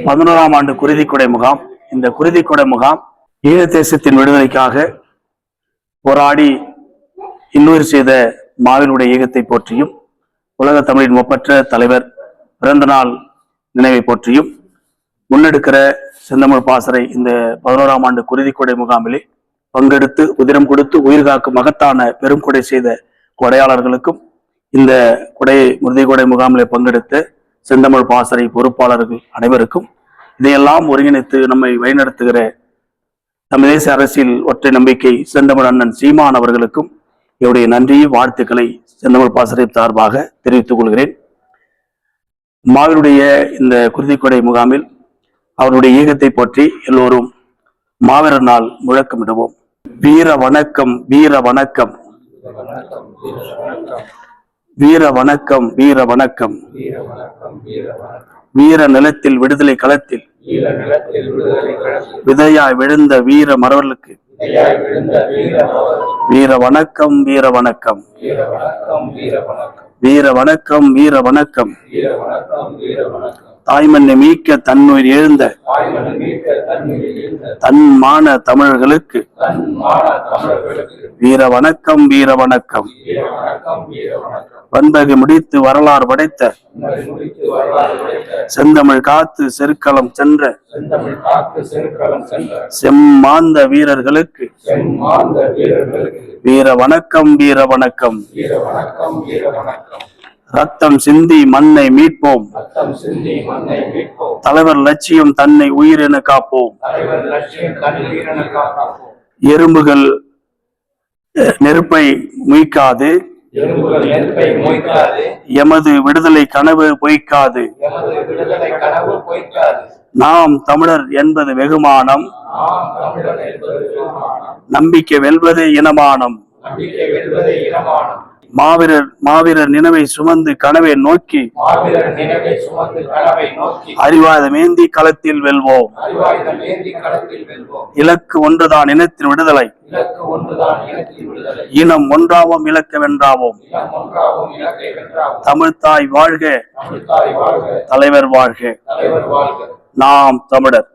11ஆம் ஆண்டு குருதிக்கொடை முகாம். இந்த குருதிக்கொடை முகாம் ஈழ தேசத்தின் விடுதலைக்காக போராடி இன்னுயிர் செய்த மாவீரனுடைய ஈகத்தை போற்றியும், உலக தமிழின் ஒப்பற்ற தலைவர் பிறந்த நாள் நினைவை போற்றியும் முன்னெடுக்கிற செந்தமிழ் பாசறை இந்த 11ஆம் ஆண்டு குருதிக்கொடை முகாமிலே பங்கெடுத்து உதிரம் கொடுத்து உயிர் காக்கும் மகத்தான பெரும் கொடை செய்த கொடையாளர்களுக்கும், இந்த குருதிக்கொடை முகாமிலே பங்கெடுத்த செந்தமிழ் பாசறை பொறுப்பாளர்கள் அனைவருக்கும், இதையெல்லாம் ஒருங்கிணைத்து நம்மை வழிநடத்துகிற தமிழ் தேச அரசியல் ஒற்றை நம்பிக்கை செந்தமிழ் அண்ணன் சீமான் அவர்களுக்கும் என்னுடைய நன்றி வாழ்த்துக்களை செந்தமிழ் பாசறை சார்பாக தெரிவித்துக் கொள்கிறேன். மாவீரனுடைய இந்த குருதிக்கொடை முகாமில் அவருடைய ஈகத்தை பற்றி எல்லோரும் மாவீரர் நாள் முழக்கமிடுவோம். வீர வணக்கம், வீர வணக்கம், வீர வணக்கம், வீர வணக்கம். வீர நிலத்தில் விடுதலை களத்தில் விதையாய் விழுந்த வீர மறவர்களுக்கு வீர வணக்கம், வீர வணக்கம், வீர வணக்கம், வீர வணக்கம். தாய்மண்ணை மீட்க தன்னுயிர் எழுந்த தன்மான தமிழர்களுக்கு வீர வணக்கம், வீர வணக்கம். வந்தகை முடித்து வரலாறு படைத்த செந்தமிழ் காத்து செருக்களம் சென்ற செம்மாந்த வீரர்களுக்கு வீர வணக்கம், வீர வணக்கம். ரத்தம் சிந்தி மண்ணை மீட்போம், தலைவர் லட்சியம் தன்னை உயிரென காப்போம். எறும்புகள் நெருப்பை மீட்காது, எமது விடுதலை கனவு பொய்க்காது. நாம் தமிழர் என்பது வெகுமானம், நம்பிக்கை வெல்வது இனமானம். மாவீரர் நினைவை சுமந்து கனவை நோக்கி அறிவாயுதமேந்தி களத்தில் வெல்வோம். இலக்கு ஒன்றுதான் இனத்தின் விடுதலை, இனம் ஒன்றாவோம் இலக்க வென்றாவோம். தமிழ்தாய் வாழ்க, தலைவர் வாழ்க. நாம் தமிழர்.